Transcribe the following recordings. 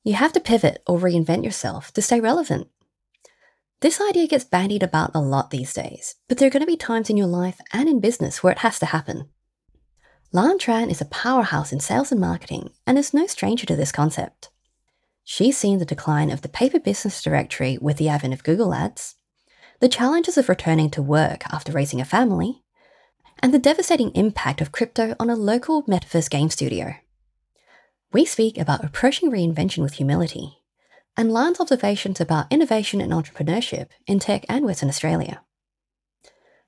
You have to pivot or reinvent yourself to stay relevant. This idea gets bandied about a lot these days, but there are going to be times in your life and in business where it has to happen. Lan Tran is a powerhouse in sales and marketing and is no stranger to this concept. She's seen the decline of the paper business directory with the advent of Google Ads, the challenges of returning to work after raising a family, and the devastating impact of crypto on a local metaverse game studio. We speak about approaching reinvention with humility, and Lan's observations about innovation and entrepreneurship in tech and Western Australia.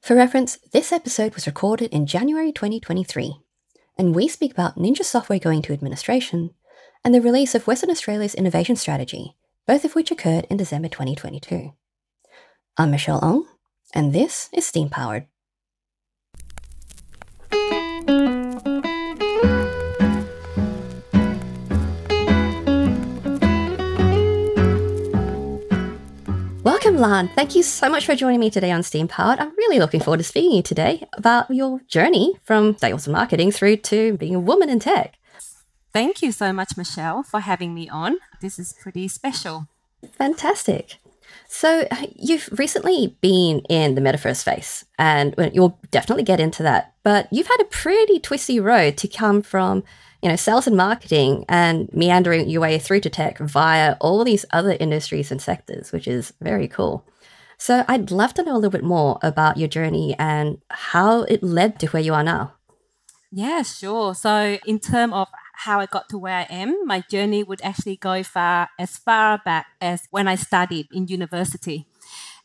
For reference, this episode was recorded in January 2023, and we speak about Ninja software going to administration and the release of Western Australia's innovation strategy, both of which occurred in December 2022. I'm Michelle Ong, and this is Steam Powered. Welcome, Lan. Thank you so much for joining me today on Steam Powered. I'm really looking forward to speaking to you today about your journey from sales and marketing through to being a woman in tech. Thank you so much, Michelle, for having me on. This is pretty special. Fantastic. So you've recently been in the metaverse space, and you'll definitely get into that. But you've had a pretty twisty road to come from, sales and marketing and meandering your way through to tech via all these other industries and sectors, which is very cool. So I'd love to know a little bit more about your journey and how it led to where you are now. Yeah, sure. So in terms of how I got to where I am, my journey would actually go as far back as when I studied in university.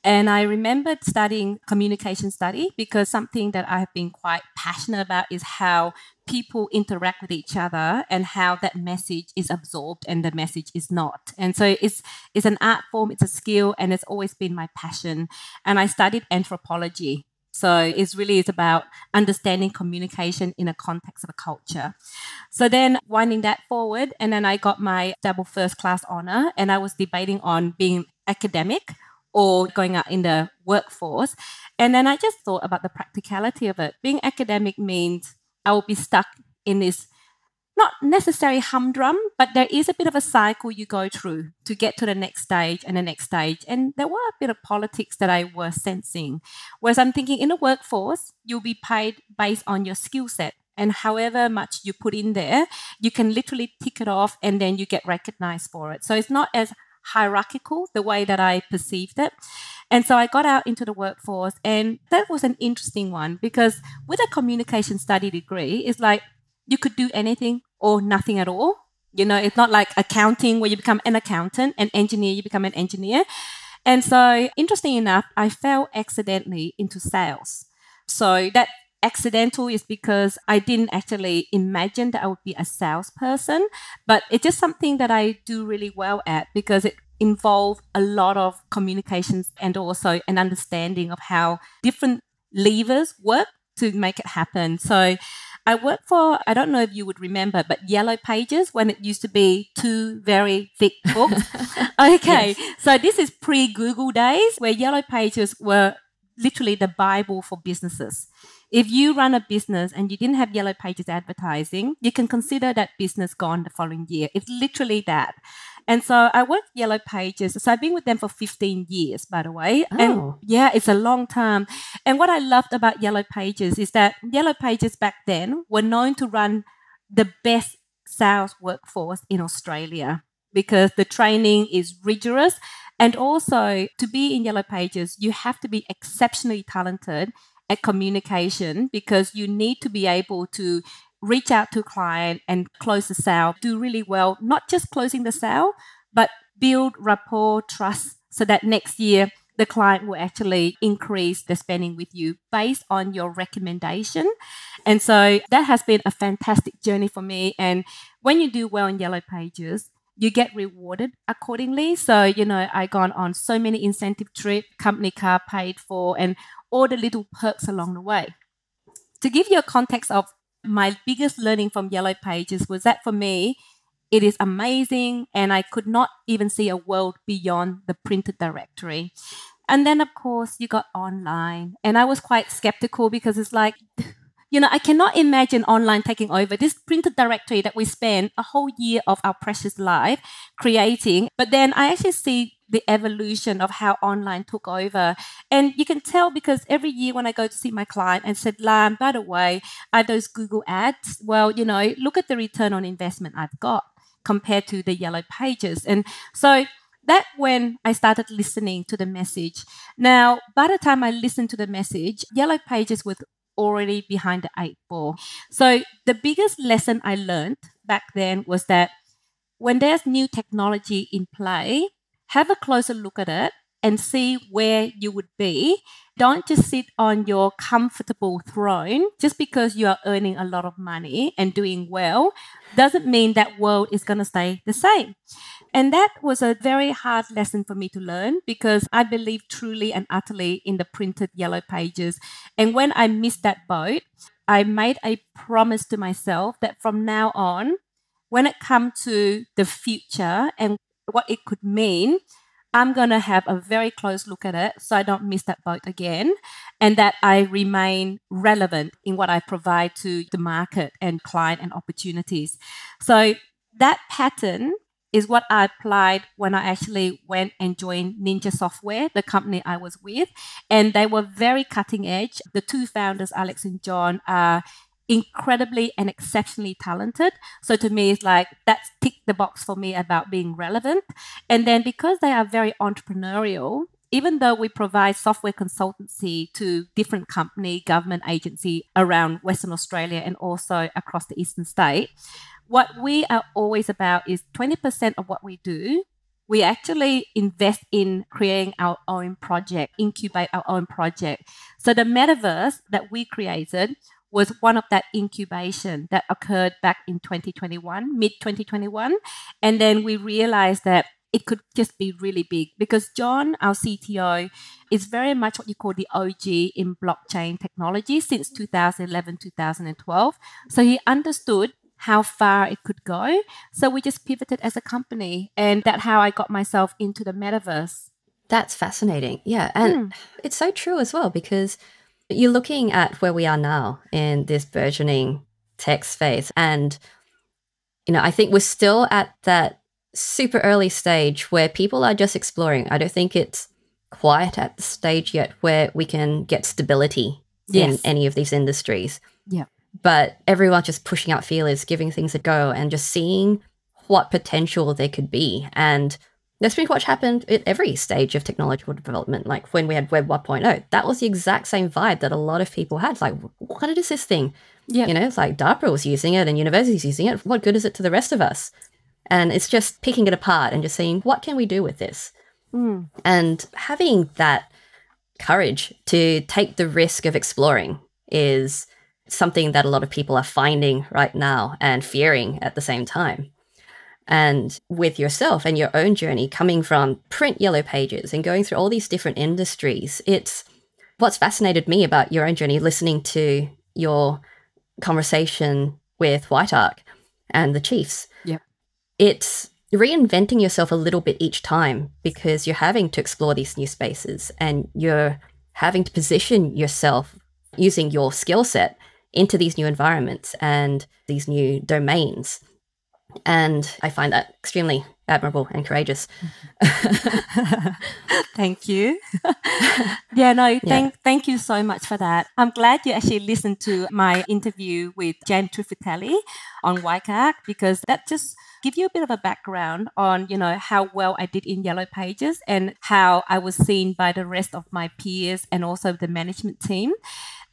And I remembered studying communication study because something that I've been quite passionate about is how people interact with each other and how that message is absorbed and the message is not. And so it's an art form, it's a skill, and it's always been my passion. And I studied anthropology. So it's about understanding communication in a context of a culture. So then winding that forward, and then I got my double first class honor, and I was debating on being academic or going out in the workforce. And then I just thought about the practicality of it. Being academic means I will be stuck in this, not necessarily humdrum, but there is a bit of a cycle you go through to get to the next stage and the next stage. And there were a bit of politics that I was sensing. Whereas I'm thinking in the workforce, you'll be paid based on your skill set. And however much you put in there, you can literally tick it off and then you get recognized for it. So it's not as hierarchical the way that I perceived it. And so I got out into the workforce, and that was an interesting one because with a communication study degree, it's like you could do anything or nothing at all. It's not like accounting where you become an accountant, and engineer, you become an engineer. And so interesting enough, I fell accidentally into sales. So that accidental is because I didn't actually imagine that I would be a salesperson, but it's just something that I do really well at because it involves a lot of communications and also an understanding of how different levers work to make it happen. So I worked for, I don't know if you would remember, but Yellow Pages when it used to be 2 very thick books. Okay, yes. So this is pre-Google days where Yellow Pages were literally the Bible for businesses. If you run a business and you didn't have Yellow Pages advertising, you can consider that business gone the following year. It's literally that. And so I worked Yellow Pages. So I've been with them for 15 years, by the way. Oh. And yeah, it's a long time. And what I loved about Yellow Pages is that Yellow Pages back then were known to run the best sales workforce in Australia because the training is rigorous. And also to be in Yellow Pages, you have to be exceptionally talented at communication because you need to be able to reach out to a client and close the sale, do really well, not just closing the sale, but build rapport, trust, so that next year the client will actually increase the spending with you based on your recommendation. And so that has been a fantastic journey for me. And when you do well in Yellow Pages, you get rewarded accordingly. So, I gone on so many incentive trips, company car paid for, and all the little perks along the way. To give you a context of my biggest learning from Yellow Pages was that for me, it is amazing and I could not even see a world beyond the printed directory. And then, of course, you got online. And I was quite skeptical because it's like, I cannot imagine online taking over this printed directory that we spend a whole year of our precious life creating. But then I actually see the evolution of how online took over. And you can tell because every year when I go to see my client and said, Lan, by the way, are those Google ads? Well, look at the return on investment I've got compared to the yellow pages. And so that when I started listening to the message. Now, by the time I listened to the message, yellow pages was already behind the 8 ball. So the biggest lesson I learned back then was that when there's new technology in play, have a closer look at it and see where you would be. Don't just sit on your comfortable throne just because you are earning a lot of money and doing well. Doesn't mean that world is going to stay the same. And that was a very hard lesson for me to learn because I believe truly and utterly in the printed yellow pages. And when I missed that boat, I made a promise to myself that from now on, when it comes to the future and what it could mean, I'm going to have a very close look at it so I don't miss that boat again and that I remain relevant in what I provide to the market and client and opportunities. So that pattern is what I applied when I actually went and joined Ninja Software, the company I was with. And they were very cutting edge. The two founders, Alex and John, are incredibly and exceptionally talented. So to me, it's like that's ticked the box for me about being relevant. And then because they are very entrepreneurial, even though we provide software consultancy to different company, government agency around Western Australia and also across the eastern state, what we are always about is 20% of what we do, we actually invest in creating our own project, incubate our own project. So the metaverse that we created was one of that incubation that occurred back in 2021, mid 2021. And then we realized that it could just be really big because John, our CTO, is very much what you call the OG in blockchain technology since 2011, 2012. So he understood how far it could go. So we just pivoted as a company. And that's how I got myself into the metaverse. That's fascinating. Yeah. And it's so true as well because you're looking at where we are now in this burgeoning tech space. And, I think we're still at that super early stage where people are just exploring. I don't think it's quite at the stage yet where we can get stability in any of these industries. Yeah. But everyone's just pushing out feelers, giving things a go and just seeing what potential there could be. And that's pretty much happened at every stage of technological development. Like when we had Web 1.0, that was the exact same vibe that a lot of people had. Like, what is this thing? Yeah. It's like DARPA was using it and universities using it. What good is it to the rest of us? And it's just picking it apart and just saying, what can we do with this? And having that courage to take the risk of exploring is something that a lot of people are finding right now and fearing at the same time. And with yourself and your own journey coming from print yellow pages and going through all these different industries, it's what's fascinated me about your own journey, listening to your conversation with White Ark and the Chiefs. Yeah. It's reinventing yourself a little bit each time because you're having to explore these new spaces and you're having to position yourself using your skill set into these new environments and these new domains. And I find that extremely admirable and courageous. Thank you. Thank you so much for that. I'm glad you actually listened to my interview with James Trifitelli on Waikak because that just give you a bit of a background on, how well I did in Yellow Pages and how I was seen by the rest of my peers and also the management team.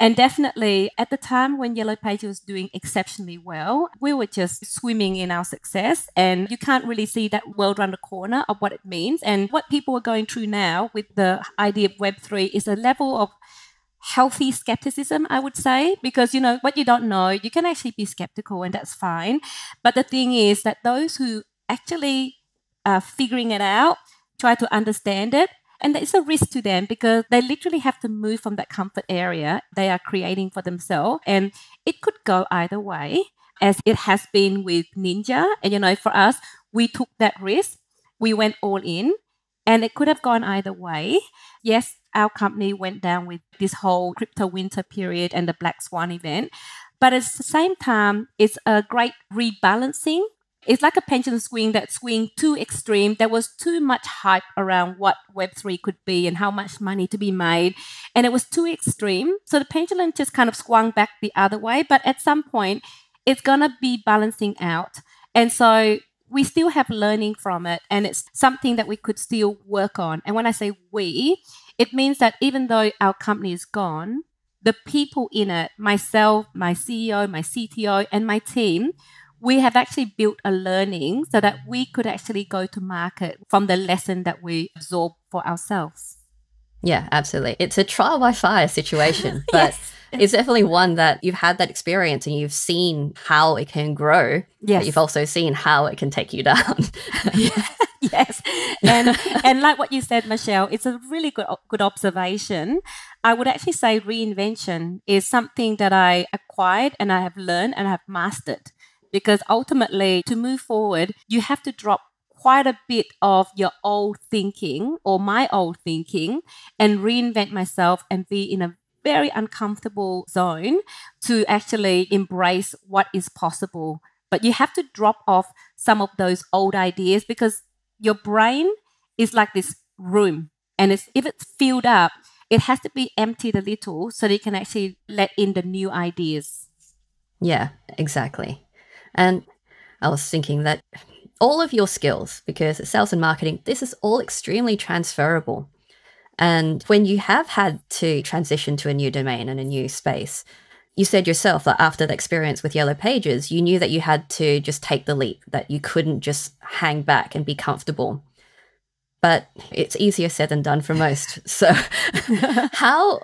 And definitely at the time when Yellow Pages was doing exceptionally well, we were just swimming in our success and you can't really see that world around the corner of what it means. And what people are going through now with the idea of Web3 is a level of healthy skepticism, I would say, because, what you don't know, you can actually be skeptical and that's fine. But the thing is that those who actually are figuring it out, try to understand it, and it's a risk to them because they literally have to move from that comfort area they are creating for themselves. And it could go either way, as it has been with Ninja. And, for us, we took that risk. We went all in and it could have gone either way. Yes, our company went down with this whole crypto winter period and the Black Swan event. But at the same time, it's a great rebalancing. It's like a pendulum swing that swing too extreme. There was too much hype around what Web3 could be and how much money to be made. And it was too extreme. So the pendulum just kind of swung back the other way. But at some point, it's going to be balancing out. And so we still have learning from it. And it's something that we could still work on. And when I say we, it means that even though our company is gone, the people in it, myself, my CEO, my CTO, and my team, we have actually built a learning so that we could actually go to market from the lesson that we absorb for ourselves. Yeah, absolutely. It's a trial by fire situation, but Yes. it's definitely one that you've had that experience and you've seen how it can grow. Yes. But you've also seen how it can take you down. Yes. And like what you said, Michelle, it's a really good observation. I would actually say reinvention is something that I acquired and I have learned and I have mastered. Because ultimately, to move forward, you have to drop quite a bit of your old thinking or my old thinking and reinvent myself and be in a very uncomfortable zone to actually embrace what is possible. But you have to drop off some of those old ideas because your brain is like this room. And if it's filled up, it has to be emptied a little so that you can actually let in the new ideas. Yeah, exactly. And I was thinking that all of your skills, because it's sales and marketing, this is all extremely transferable. And when you have had to transition to a new domain and a new space, you said yourself that after the experience with Yellow Pages, you knew that you had to just take the leap, that you couldn't just hang back and be comfortable. But it's easier said than done for most. So how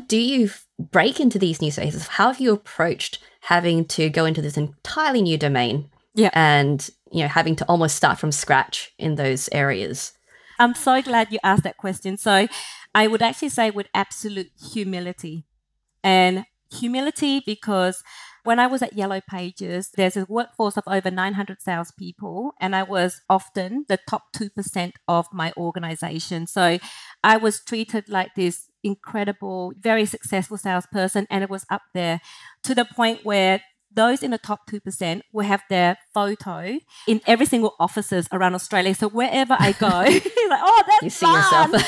do you break into these new spaces? How have you approached having to go into this entirely new domain and, having to almost start from scratch in those areas? I'm so glad you asked that question. So I would actually say with absolute humility. And humility because when I was at Yellow Pages, there's a workforce of over 900 salespeople, and I was often the top 2% of my organization. So I was treated like this incredible, very successful salesperson, and it was up there to the point where those in the top 2% will have their photo in every single offices around Australia. So wherever I go, like, oh, that's you see yourself.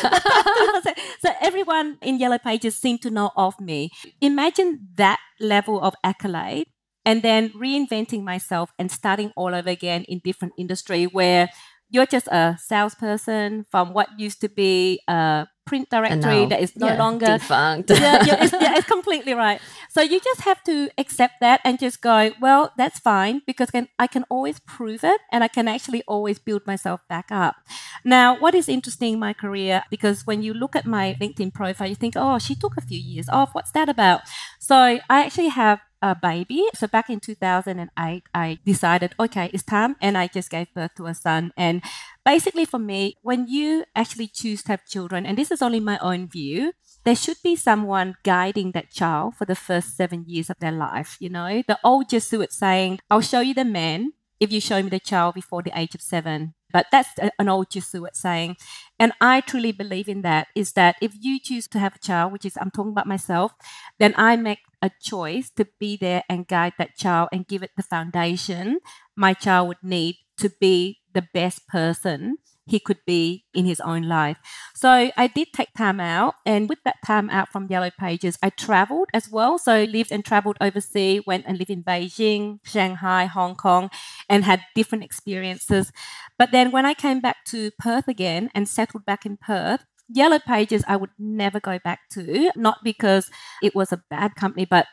So everyone in Yellow Pages seemed to know of me. Imagine that level of accolade and then reinventing myself and starting all over again in different industry where you're just a salesperson from what used to be a print directory that is no longer defunct. It's completely right. So you just have to accept that and just go, well, that's fine because I can always prove it and I can actually always build myself back up. Now, what is interesting in my career, because when you look at my LinkedIn profile, you think, oh, she took a few years off. What's that about? So I actually have a baby. So back in 2008, I decided, okay, it's time. And I just gave birth to a son. And basically for me, when you actually choose to have children, and this is only my own view, there should be someone guiding that child for the first 7 years of their life. The old Jesuit saying, I'll show you the man if you show me the child before the age of 7. But that's an old Jesuit saying. And I truly believe in that, is that if you choose to have a child, which is I'm talking about myself, then I make a choice to be there and guide that child and give it the foundation my child would need to be the best person he could be in his own life. So I did take time out. And with that time out from Yellow Pages, I traveled as well. So lived and traveled overseas, went and lived in Beijing, Shanghai, Hong Kong, and had different experiences. But then when I came back to Perth again and settled back in Perth, Yellow Pages I would never go back to, not because it was a bad company, but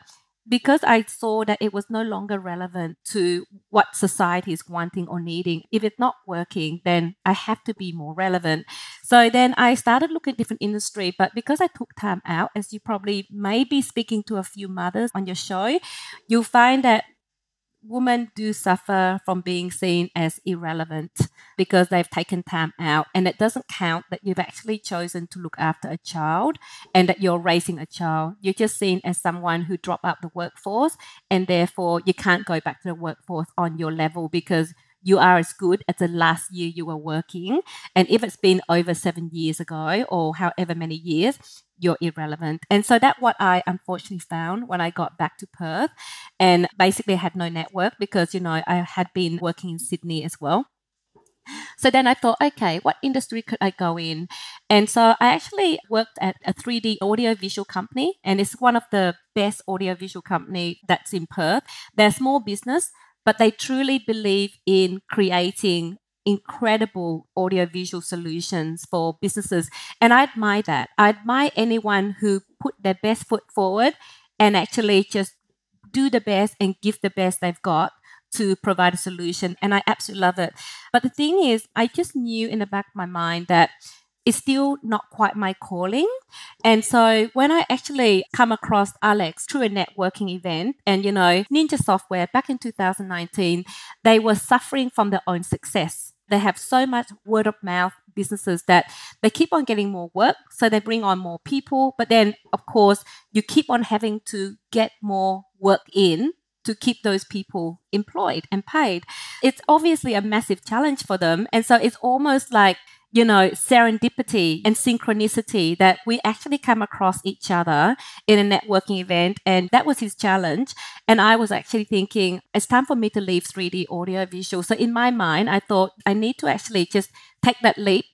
because I saw that it was no longer relevant to what society is wanting or needing. If it's not working, then I have to be more relevant. So then I started looking at different industry, but because I took time out, as you probably may be speaking to a few mothers on your show, you'll find that women do suffer from being seen as irrelevant because they've taken time out. And it doesn't count that you've actually chosen to look after a child and that you're raising a child. You're just seen as someone who dropped out the workforce and therefore you can't go back to the workforce on your level because you are as good as the last year you were working. And if it's been over 7 years ago or however many years, you're irrelevant. And so that's what I unfortunately found when I got back to Perth and basically had no network because, I had been working in Sydney as well. So then I thought, okay, what industry could I go in? And so I actually worked at a 3D audiovisual company, and it's one of the best audiovisual company that's in Perth. They're a small business, but they truly believe in creating incredible audiovisual solutions for businesses. And I admire that. I admire anyone who put their best foot forward and actually just do the best and give the best they've got to provide a solution. And I absolutely love it. But the thing is, I just knew in the back of my mind that it's still not quite my calling. And so when I actually come across Alex through a networking event and, Ninja Software back in 2019, they were suffering from their own success. They have so much word of mouth businesses that they keep on getting more work. So they bring on more people. But then, of course, you keep on having to get more work in to keep those people employed and paid. It's obviously a massive challenge for them. And so it's almost like, serendipity and synchronicity that we actually come across each other in a networking event. And that was his challenge. And I was actually thinking, it's time for me to leave 3D audio visual. So in my mind, I thought I need to actually just take that leap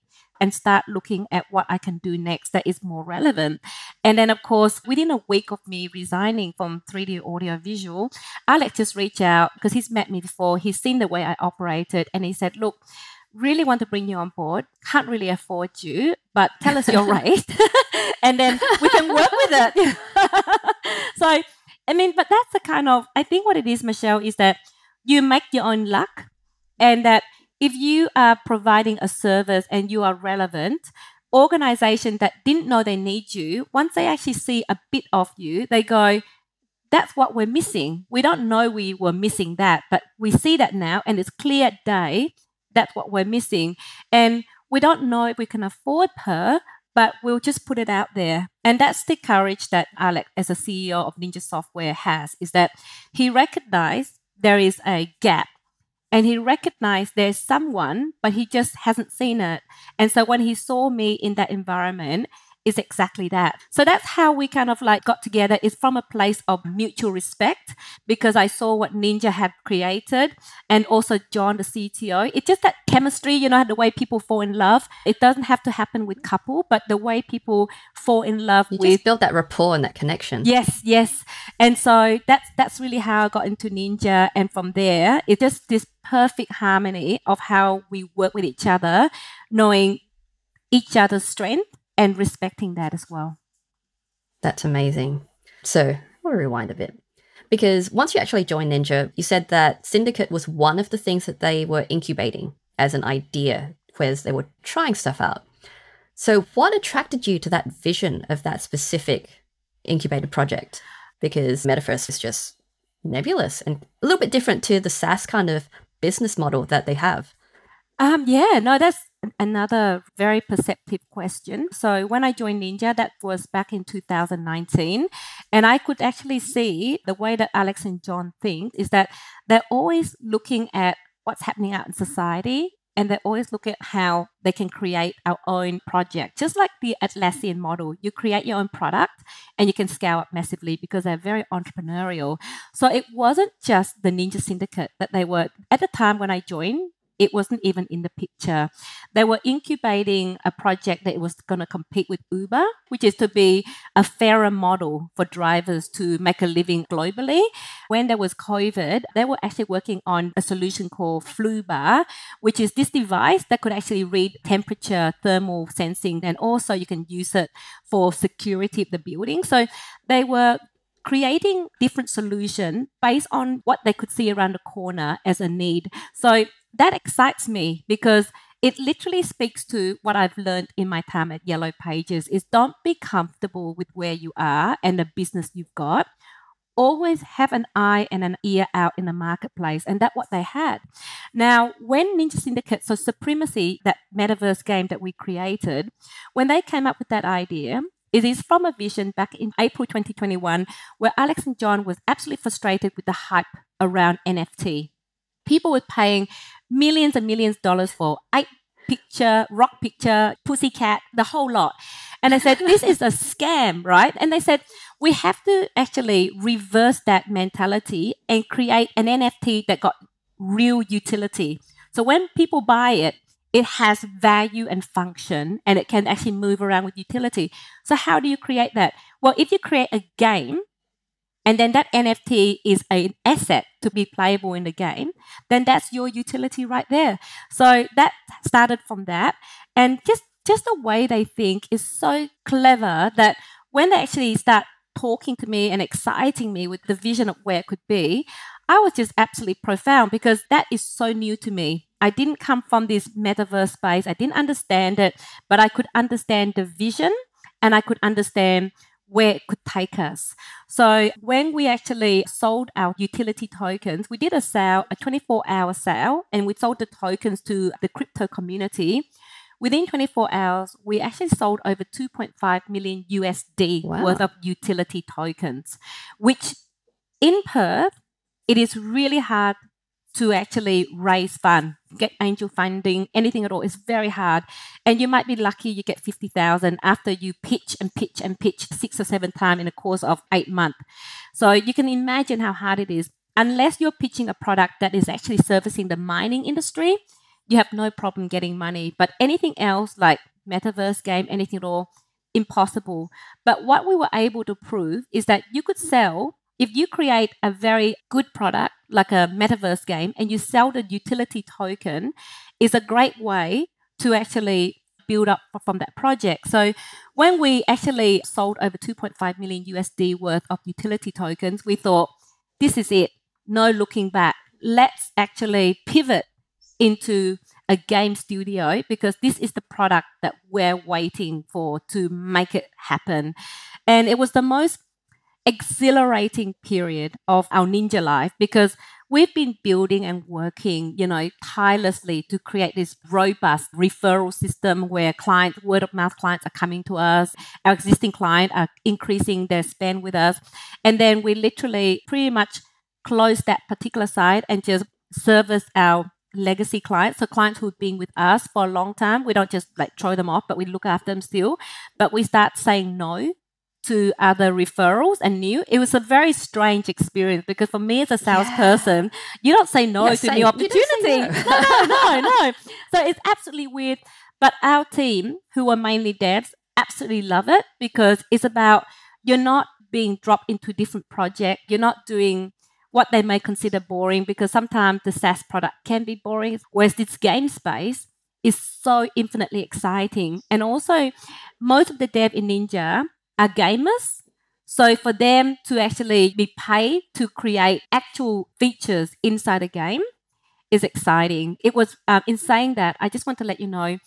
and start looking at what I can do next that is more relevant. And then, of course, within a week of me resigning from 3D audio visual, Alex just reached out because he's met me before. He's seen the way I operated. And he said, look, really want to bring you on board. Can't really afford you, but tell us your rate. And then we can work with it. So, but that's the kind of, I think what it is, Michelle, is that you make your own luck and that if you are providing a service and you are relevant, organizations that didn't know they need you, once they actually see a bit of you, they go, that's what we're missing. We don't know we were missing that, but we see that now and it's clear day. That's what we're missing. And we don't know if we can afford her, but we'll just put it out there. And that's the courage that Alex, as a CEO of Ninja Software, has, is that he recognized there is a gap. And he recognized there's someone, but he just hasn't seen it. And so when he saw me in that environment, it's exactly that. So that's how we kind of like got together, is from a place of mutual respect, because I saw what Ninja had created and also John, the CTO. It's just that chemistry, the way people fall in love. It doesn't have to happen with couple, but the way people fall in love you with. Just build that rapport and that connection. Yes. And so that's really how I got into Ninja. And from there, it's just this perfect harmony of how we work with each other, knowing each other's strength and respecting that as well. That's amazing. So we'll rewind a bit. Because once you actually joined Ninja, you said that Syndicate was one of the things that they were incubating as an idea, whereas they were trying stuff out. So what attracted you to that vision of that specific incubated project? Because metaverse is just nebulous and a little bit different to the SaaS kind of business model that they have. That's another very perceptive question. So when I joined Ninja, that was back in 2019, and I could actually see the way that Alex and John think is that they're always looking at what's happening out in society, and they always look at how they can create our own project. Just like the Atlassian model, you create your own product and you can scale up massively because they're very entrepreneurial. So it wasn't just the Ninja Syndicate that they were, at the time when I joined, it wasn't even in the picture. They were incubating a project that was going to compete with Uber, which is to be a fairer model for drivers to make a living globally. When there was COVID, they were actually working on a solution called FluBar, which is this device that could actually read temperature, thermal sensing, and also you can use it for security of the building. So they were creating different solutions based on what they could see around the corner as a need. So that excites me because it literally speaks to what I've learned in my time at Yellow Pages is don't be comfortable with where you are and the business you've got. Always have an eye and an ear out in the marketplace. And that's what they had. Now, when Ninja Syndicate, so Supremacy, that metaverse game that we created, when they came up with that idea, it is from a vision back in April 2021 where Alex and John was absolutely frustrated with the hype around NFT. People were paying millions and millions of dollars for 8-picture, rock picture, pussycat, the whole lot. And I said, this is a scam, right? And they said, we have to actually reverse that mentality and create an NFT that got real utility. So when people buy it, it has value and function, and it can actually move around with utility. So how do you create that? Well, if you create a game, and then that NFT is an asset to be playable in the game, then that's your utility right there. So that started from that. And just the way they think is so clever that when they actually start talking to me and exciting me with the vision of where it could be, I was just absolutely profound because that is so new to me. I didn't come from this metaverse space. I didn't understand it, but I could understand the vision and I could understand where it could take us. So when we actually sold our utility tokens, we did a sale, a 24-hour sale, and we sold the tokens to the crypto community. Within 24 hours, we actually sold over 2.5 million USD worth of utility tokens, which in Perth, it is really hard to actually raise funds, get angel funding, anything at all. It's very hard. And you might be lucky you get 50,000 after you pitch and pitch and pitch 6 or 7 times in a course of 8 months. So you can imagine how hard it is. Unless you're pitching a product that is actually servicing the mining industry, you have no problem getting money. But anything else like metaverse game, anything at all, impossible. But what we were able to prove is that you could sell, if you create a very good product like a metaverse game and you sell the utility token, is a great way to actually build up from that project. So when we actually sold over 2.5 million USD worth of utility tokens, we thought, this is it. No looking back. Let's actually pivot into a game studio because this is the product that we're waiting for to make it happen. And it was the most exhilarating period of our ninja life because we've been building and working, tirelessly to create this robust referral system where clients, word of mouth clients are coming to us. Our existing clients are increasing their spend with us. And then we literally pretty much closed that particular side and just service our legacy clients. So clients who've been with us for a long time, we don't just throw them off, but we look after them still. But we start saying no to other referrals and new. It was a very strange experience because for me as a salesperson, you don't say no to new opportunity. No. So it's absolutely weird. But our team, who are mainly devs, absolutely love it because it's about you're not being dropped into different projects. You're not doing what they may consider boring because sometimes the SaaS product can be boring, whereas this game space is so infinitely exciting. And also, most of the dev in Ninja are gamers. So for them to actually be paid to create actual features inside a game is exciting. It was, in saying that, I just want to let you know,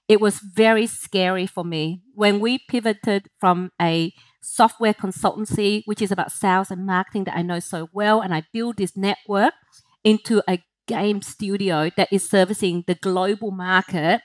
it was very scary for me when we pivoted from a software consultancy, which is about sales and marketing that I know so well, and I built this network into a game studio that is servicing the global market.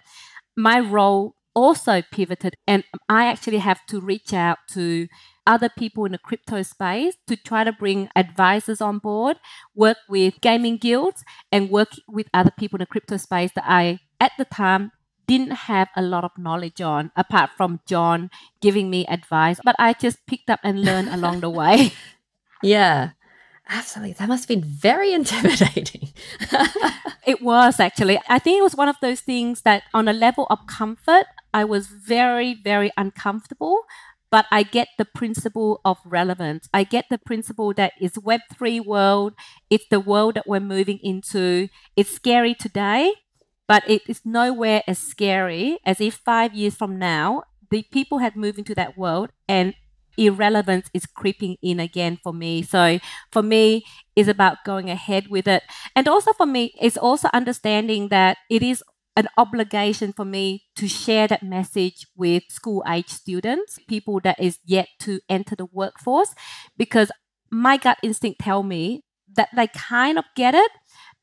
My role also pivoted, and I actually have to reach out to other people in the crypto space to try to bring advisors on board, work with gaming guilds, and work with other people in the crypto space that I, at the time, didn't have a lot of knowledge on, apart from John giving me advice. But I just picked up and learned along the way. Yeah, absolutely. That must have been very intimidating. It was actually. I think it was one of those things that on a level of comfort, I was very, very uncomfortable. But I get the principle of relevance. I get the principle that it's Web3 world. It's the world that we're moving into. It's scary today, but it is nowhere as scary as if 5 years from now, the people had moved into that world and irrelevance is creeping in again for me. So for me, it's about going ahead with it. And also for me, it's also understanding that it is an obligation for me to share that message with school-age students, people that is yet to enter the workforce, because my gut instinct tell me that they kind of get it,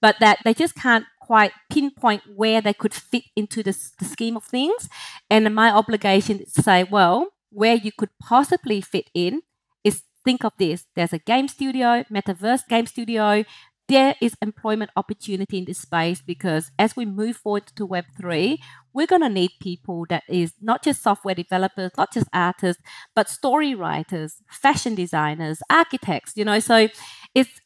but that they just can't quite pinpoint where they could fit into the scheme of things. And my obligation is to say, well, where you could possibly fit in is think of this. There's a game studio, metaverse game studio, there is employment opportunity in this space, because as we move forward to Web3, we're going to need people that is not just software developers, not just artists, but story writers, fashion designers, architects, So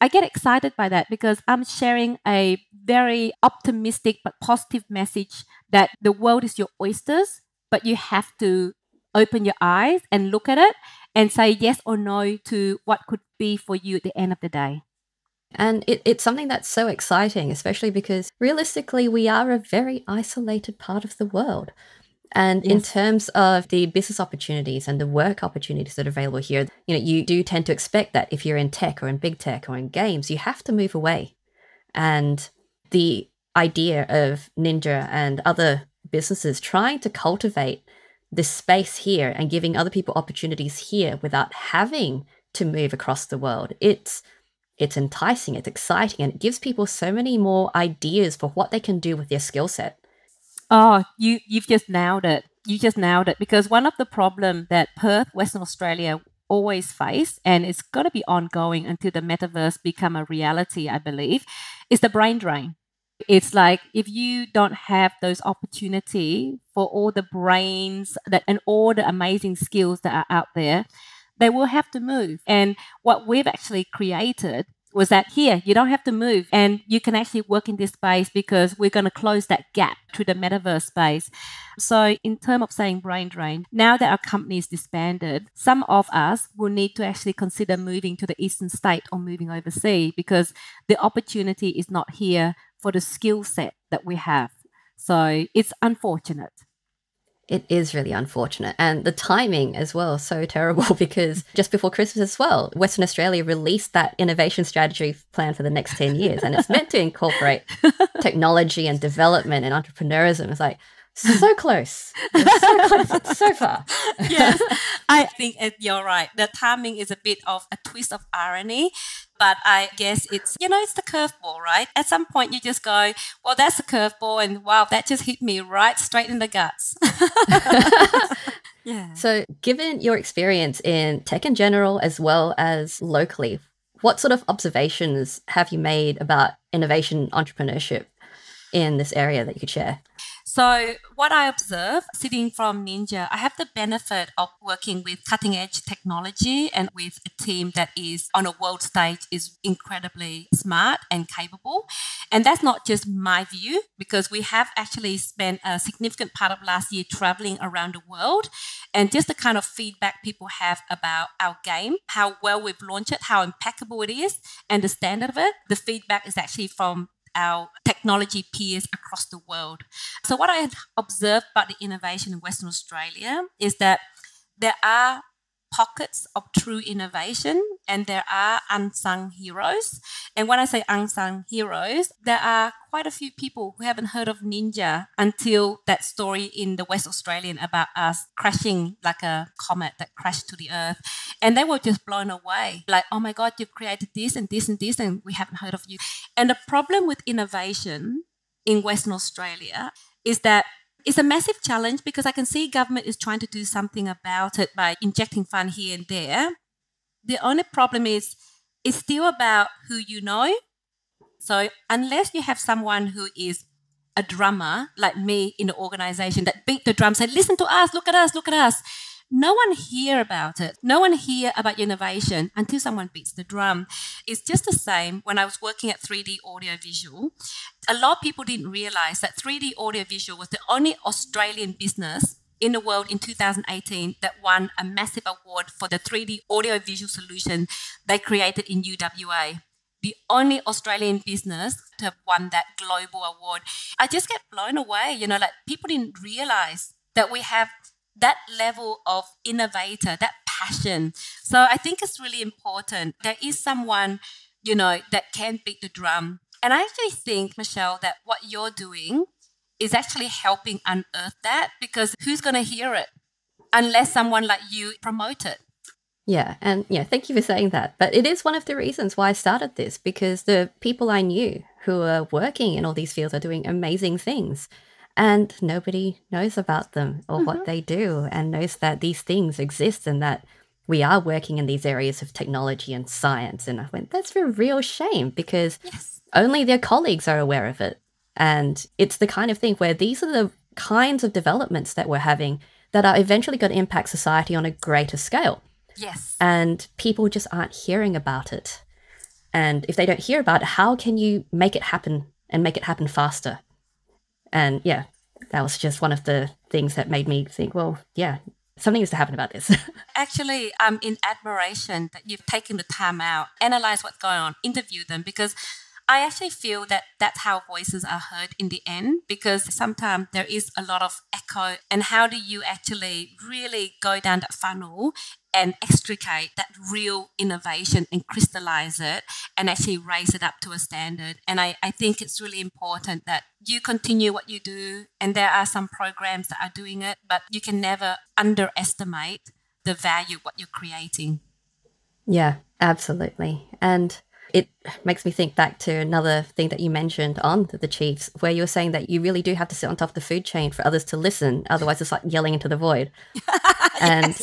I get excited by that because I'm sharing a very optimistic but positive message that the world is your oysters, but you have to open your eyes and look at it and say yes or no to what could be for you at the end of the day. And it's something that's so exciting, especially because realistically, we are a very isolated part of the world. And in terms of the business opportunities and the work opportunities that are available here, you do tend to expect that if you're in tech or in big tech or in games, you have to move away. And the idea of Ninja and other businesses trying to cultivate this space here and giving other people opportunities here without having to move across the world, it's enticing, it's exciting, and it gives people so many more ideas for what they can do with their skill set. Oh, you've just nailed it. You just nailed it, because one of the problems that Perth, Western Australia always face, and it's going to be ongoing until the metaverse become a reality, I believe, is the brain drain. It's like if you don't have those opportunity for all the brains and all the amazing skills that are out there, they will have to move. And what we've actually created was that here, you don't have to move and you can actually work in this space, because we're going to close that gap to the metaverse space. So in terms of saying brain drain, now that our company is disbanded, some of us will need to actually consider moving to the eastern state or moving overseas, because the opportunity is not here for the skill set that we have. So it's unfortunate. It is really unfortunate. And the timing as well, so terrible, because just before Christmas as well, Western Australia released that innovation strategy plan for the next 10 years. And it's meant to incorporate technology and development and entrepreneurism. It's like, so close. It's so close. It's so far. Yes, I think you're right. The timing is a bit of a twist of irony, but I guess it's the curveball, right? At some point you just go, well, that's a curveball, and wow, that just hit me right straight in the guts. Yeah. So given your experience in tech in general, as well as locally, what sort of observations have you made about innovation entrepreneurship in this area that you could share? So what I observe sitting from Ninja, I have the benefit of working with cutting edge technology and with a team that is on a world stage is incredibly smart and capable. And that's not just my view, because we have actually spent a significant part of last year traveling around the world, and just the kind of feedback people have about our game, how well we've launched it, how impeccable it is, and the standard of it. The feedback is actually from our technology peers across the world. So what I have observed about the innovation in Western Australia is that there are pockets of true innovation and there are unsung heroes. And when I say unsung heroes, there are quite a few people who haven't heard of Ninja until that story in the West Australian about us crashing like a comet that crashed to the earth. And they were just blown away. Like, oh my God, you've created this and this and this, and we haven't heard of you. And the problem with innovation in Western Australia is that it's a massive challenge, because I can see government is trying to do something about it by injecting fund here and there. The only problem is it's still about who you know. So unless you have someone who is a drummer like me in the organization that beat the drum, said, listen to us, look at us, look at us. No one hear about it. No one hear about innovation until someone beats the drum. It's just the same when I was working at 3D Audiovisual. A lot of people didn't realize that 3D Audiovisual was the only Australian business in the world in 2018 that won a massive award for the 3D audiovisual solution they created in UWA. The only Australian business to have won that global award. I just get blown away, like people didn't realize that we have that level of innovator, that passion. So I think it's really important. There is someone, that can beat the drum. And I actually think, Michelle, that what you're doing is actually helping unearth that, because who's going to hear it unless someone like you promote it? Yeah, and thank you for saying that. But it is one of the reasons why I started this, because the people I knew who are working in all these fields are doing amazing things. And nobody knows about them or what they do, and knows that these things exist and that we are working in these areas of technology and science. And I went, that's a real shame because only their colleagues are aware of it. And it's the kind of thing where these are the kinds of developments that we're having that are eventually going to impact society on a greater scale. Yes. And people just aren't hearing about it. And if they don't hear about it, how can you make it happen and make it happen faster? And yeah, that was just one of the things that made me think, well, yeah, something needs to happen about this. Actually, I'm in admiration that you've taken the time out, analyze what's going on, interview them, because I actually feel that that's how voices are heard in the end, because sometimes there is a lot of echo. And how do you actually really go down that funnel and extricate that real innovation and crystallize it and actually raise it up to a standard? And I think it's really important that you continue what you do. And there are some programs that are doing it, but you can never underestimate the value of what you're creating. Yeah, absolutely. And it makes me think back to another thing that you mentioned on the Chiefs, where you were saying that you really do have to sit on top of the food chain for others to listen. Otherwise, it's like yelling into the void. And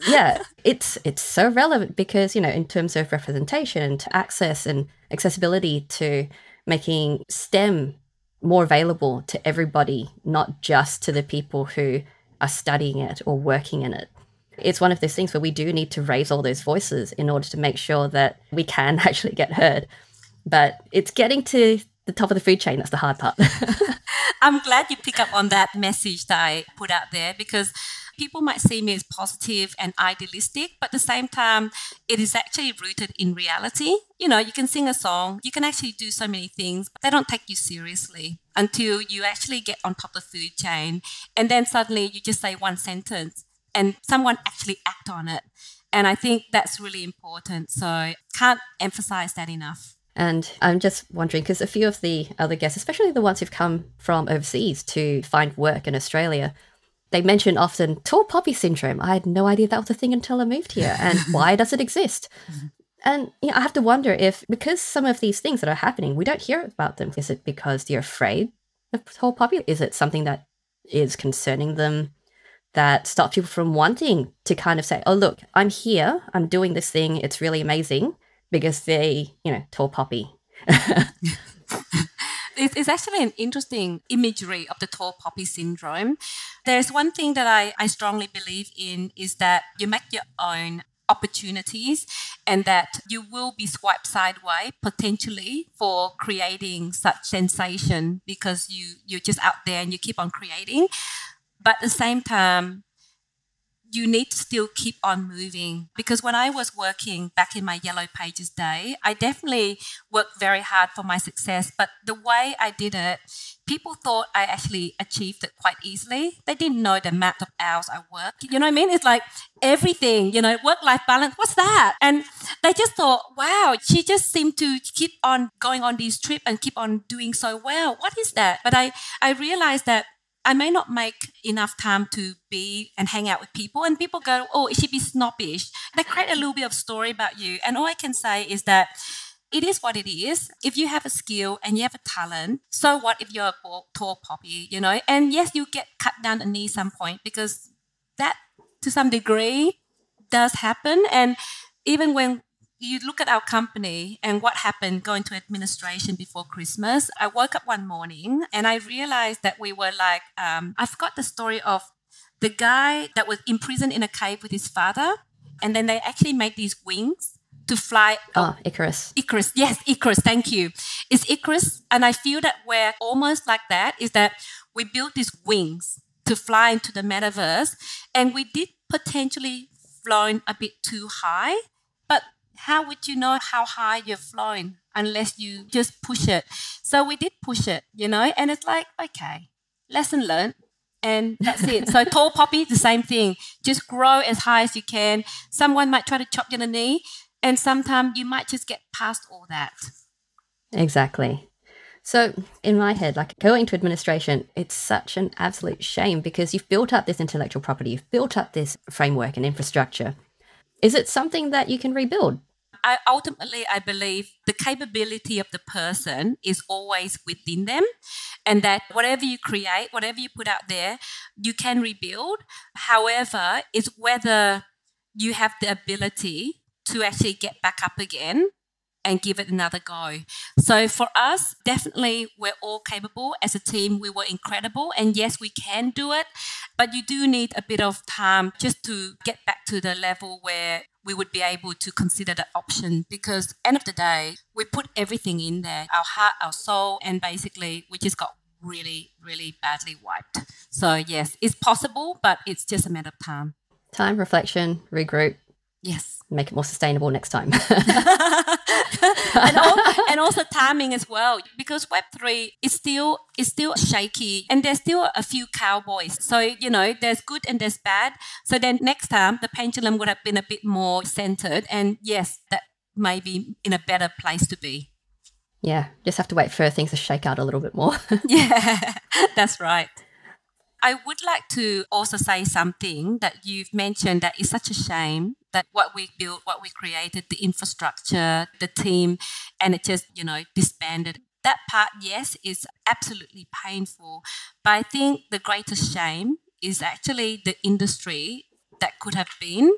yeah, it's so relevant because, you know, in terms of representation, to access and accessibility, to making STEM more available to everybody, not just to the people who are studying it or working in it. It's one of those things where we do need to raise all those voices in order to make sure that we can actually get heard. But it's getting to the top of the food chain that's the hard part. I'm glad you pick up on that message that I put out there, because people might see me as positive and idealistic, but at the same time, it is actually rooted in reality. You know, you can sing a song, you can actually do so many things, but they don't take you seriously until you actually get on top of the food chain. And then suddenly you just say one sentence and someone actually act on it. And I think that's really important. So can't emphasize that enough. And I'm just wondering, because a few of the other guests, especially the ones who've come from overseas to find work in Australia, they mention often tall poppy syndrome. I had no idea that was a thing until I moved here. And why does it exist? And you know, I have to wonder if, because some of these things that are happening, we don't hear about them. Is it because you're afraid of tall poppy? Is it something that is concerning them that stops people from wanting to kind of say, oh, look, I'm here, I'm doing this thing, it's really amazing, because they, you know, tall poppy. It's actually an interesting imagery of the tall poppy syndrome. There's one thing that I strongly believe in is that you make your own opportunities and that you will be swiped sideways potentially for creating such sensation because you're just out there and you keep on creating. But at the same time, you need to still keep on moving, because when I was working back in my Yellow Pages day, I definitely worked very hard for my success. But the way I did it, people thought I actually achieved it quite easily. They didn't know the amount of hours I worked. You know what I mean? It's like everything, you know, work-life balance, what's that? And they just thought, wow, she just seemed to keep on going on these trips and keep on doing so well. What is that? But I realized that I may not make enough time to be and hang out with people. And people go, oh, is she be snobbish? They create a little bit of story about you. And all I can say is that it is what it is. If you have a skill and you have a talent, so what if you're a tall poppy, you know? And yes, you get cut down a knee some point, because that to some degree does happen. And even when you look at our company and what happened going to administration before Christmas, I woke up one morning and I realized that we were like, I forgot the story of the guy that was imprisoned in a cave with his father. And then they actually made these wings to fly. Oh, Icarus. Icarus. Yes, Icarus. Thank you. It's Icarus. And I feel that we're almost like that, is that we built these wings to fly into the metaverse. And we did potentially flown a bit too high, but how would you know how high you're flying unless you just push it? So we did push it, you know, and it's like, okay, lesson learned, and that's it. So tall poppy, the same thing. Just grow as high as you can. Someone might try to chop you in the knee, and sometimes you might just get past all that. Exactly. So in my head, like going to administration, it's such an absolute shame because you've built up this intellectual property, you've built up this framework and infrastructure. Is it something that you can rebuild? I believe the capability of the person is always within them, and that whatever you create, whatever you put out there, you can rebuild. However, it's whether you have the ability to actually get back up again and give it another go. So for us, definitely we're all capable. As a team, we were incredible. And yes, we can do it, but you do need a bit of time just to get back to the level where we would be able to consider the option, because end of the day, we put everything in there, our heart, our soul, and basically we just got really, really badly wiped. So yes, it's possible, but it's just a matter of time. Time, reflection, regroup. Yes. Make it more sustainable next time. and also timing as well, because Web3 is still shaky and there's still a few cowboys. So, you know, there's good and there's bad. So then next time the pendulum would have been a bit more centered, and yes, that may be in a better place to be. Yeah, just have to wait for things to shake out a little bit more. Yeah, that's right. I would like to also say something that you've mentioned, that is such a shame that what we built, what we created, the infrastructure, the team, and it just, you know, disbanded. That part, yes, is absolutely painful. But I think the greatest shame is actually the industry that could have been,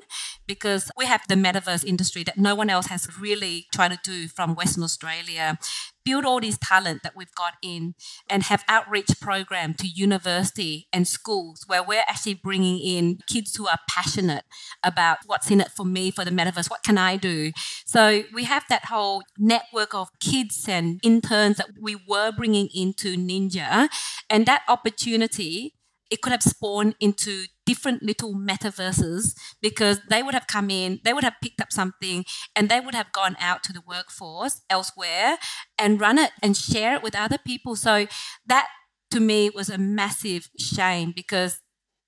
because we have the metaverse industry that no one else has really tried to do from Western Australia. Build all this talent that we've got in and have outreach program to university and schools where we're actually bringing in kids who are passionate about what's in it for me, for the metaverse, what can I do? So we have that whole network of kids and interns that we were bringing into Ninja, and that opportunity, it could have spawned into different little metaverses, because they would have come in, they would have picked up something, and they would have gone out to the workforce elsewhere and run it and share it with other people. So that, to me, was a massive shame, because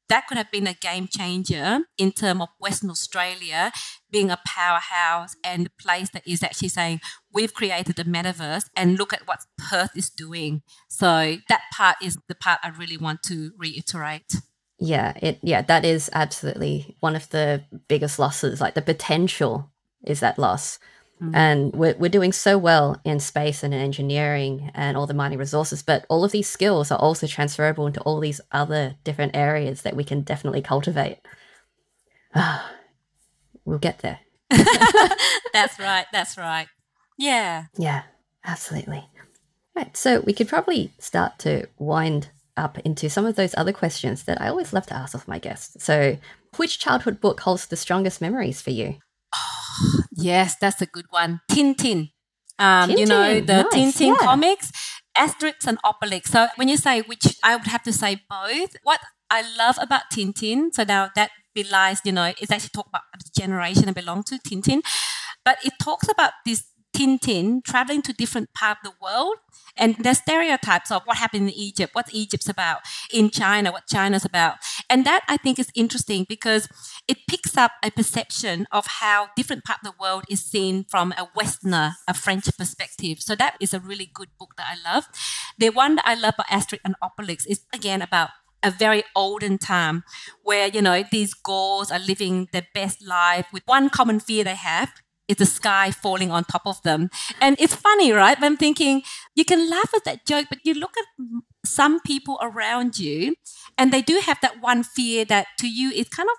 that could have been a game changer in terms of Western Australia being a powerhouse and a place that is actually saying, we've created the metaverse and look at what Perth is doing. So that part is the part I really want to reiterate. Yeah, that is absolutely one of the biggest losses. Like, the potential is that loss. And we're doing so well in space and in engineering and all the mining resources, but all of these skills are also transferable into all these other different areas that we can definitely cultivate. We'll get there. That's right. Yeah, absolutely. Right, so we could probably start to wind up into some of those other questions that I always love to ask of my guests. So, which childhood book holds the strongest memories for you? Oh, yes, that's a good one. Tintin. Tintin, you know, the nice, Tintin comics, Asterix and Obelix. So when you say which, I would have to say both. What I love about Tintin, so now that belies, you know, it's actually talk about the generation I belong to, Tintin, but it talks about this Tintin traveling to different parts of the world, and the stereotypes of what happened in Egypt, what Egypt's about, in China, what China's about. And that, I think, is interesting because it picks up a perception of how different parts of the world is seen from a Westerner, a French perspective. So that is a really good book that I love. The one that I love about Asterix and Obelix is, again, about a very olden time where, you know, these Gauls are living their best life with one common fear they have. It's the sky falling on top of them. And it's funny, right? But I'm thinking, you can laugh at that joke, but you look at some people around you and they do have that one fear that to you is kind of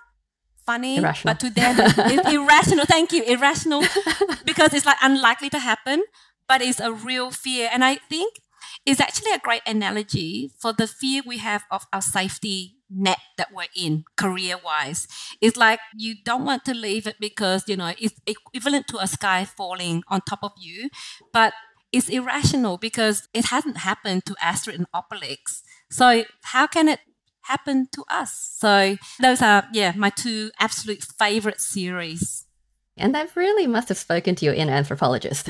funny, irrational. But to them it's irrational. Thank you. Irrational, because it's like unlikely to happen, but it's a real fear. And I think it's actually a great analogy for the fear we have of our safety net that we're in career-wise. It's like you don't want to leave it because, you know, it's equivalent to a sky falling on top of you, but it's irrational because it hasn't happened to Asterix and Obelix. So how can it happen to us? So those are, my two absolute favorite series. And that really must have spoken to your inner anthropologist.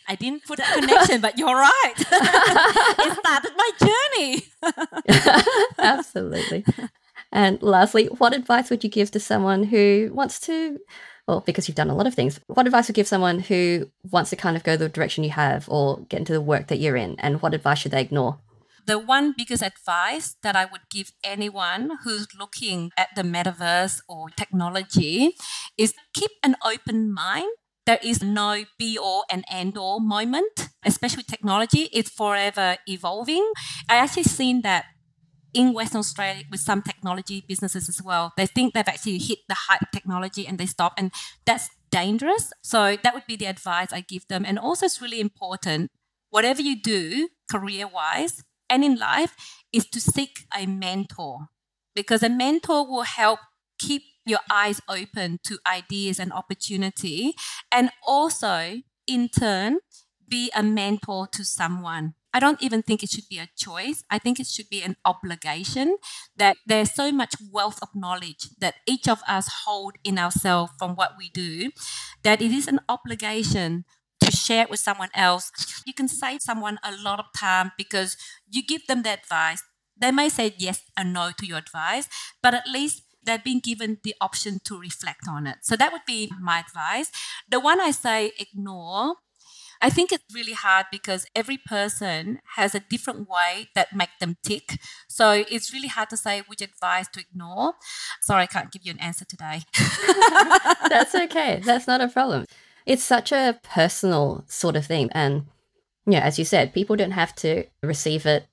I didn't put a connection, but you're right. It started my journey. Absolutely. And lastly, what advice would you give to someone who wants to, well, because you've done a lot of things, what advice would you give someone who wants to kind of go the direction you have or get into the work that you're in? And what advice should they ignore? The one biggest advice that I would give anyone who's looking at the metaverse or technology is keep an open mind. There is no be-all and end-all moment, especially with technology. It's forever evolving. I actually seen that in Western Australia with some technology businesses as well. They think they've actually hit the height of technology and they stop, and that's dangerous. So that would be the advice I give them. And also it's really important, whatever you do career-wise and in life, is to seek a mentor, because a mentor will help keep your eyes open to ideas and opportunity, and also in turn be a mentor to someone. I don't even think it should be a choice. I think it should be an obligation, that there's so much wealth of knowledge that each of us hold in ourselves from what we do, that it is an obligation to share it with someone else. You can save someone a lot of time because you give them the advice. They may say yes and no to your advice, but at least they've been given the option to reflect on it. So that would be my advice. The one I say ignore, I think it's really hard because every person has a different way that make them tick. So it's really hard to say which advice to ignore. Sorry, I can't give you an answer today. That's okay. That's not a problem. It's such a personal sort of thing. And yeah, as you said, people don't have to receive it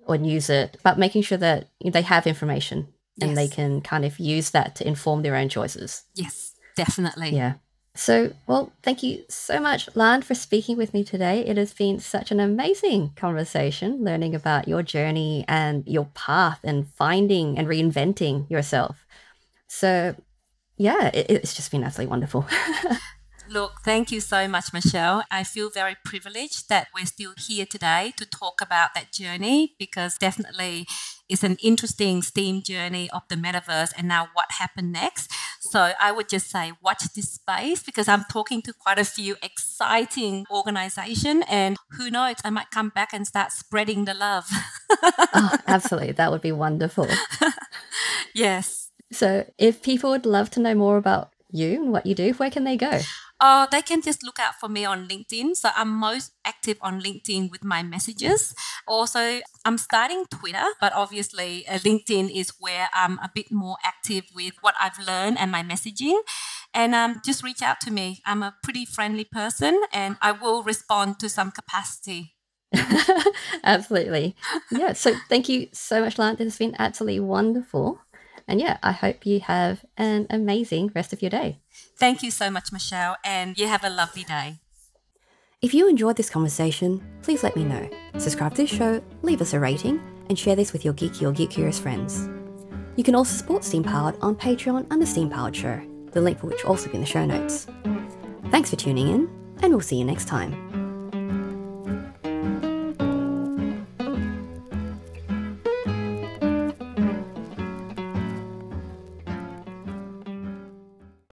or use it, but making sure that they have information and they can kind of use that to inform their own choices. Yes, definitely. Yeah. So, well, thank you so much, Lan, for speaking with me today. It has been such an amazing conversation, learning about your journey and your path and finding and reinventing yourself. So, yeah, it's just been absolutely wonderful. Look, thank you so much, Michelle. I feel very privileged that we're still here today to talk about that journey, because definitely it's an interesting STEAM journey of the metaverse and now what happened next. So I would just say watch this space, because I'm talking to quite a few exciting organizations, and who knows, I might come back and start spreading the love. Oh, absolutely. That would be wonderful. Yes. So if people would love to know more about you and what you do, where can they go? They can just look out for me on LinkedIn. So I'm most active on LinkedIn with my messages. Also, I'm starting Twitter, but obviously LinkedIn is where I'm a bit more active with what I've learned and my messaging. And just reach out to me. I'm a pretty friendly person and I will respond to some capacity. Absolutely. Yeah. So thank you so much, Lan. This has been absolutely wonderful. And yeah, I hope you have an amazing rest of your day. Thank you so much, Michelle, and you have a lovely day. If you enjoyed this conversation, please let me know. Subscribe to this show, leave us a rating, and share this with your geeky or geek curious friends. You can also support Steam Powered on Patreon under Steam Powered Show, the link for which will also be in the show notes. Thanks for tuning in, and we'll see you next time.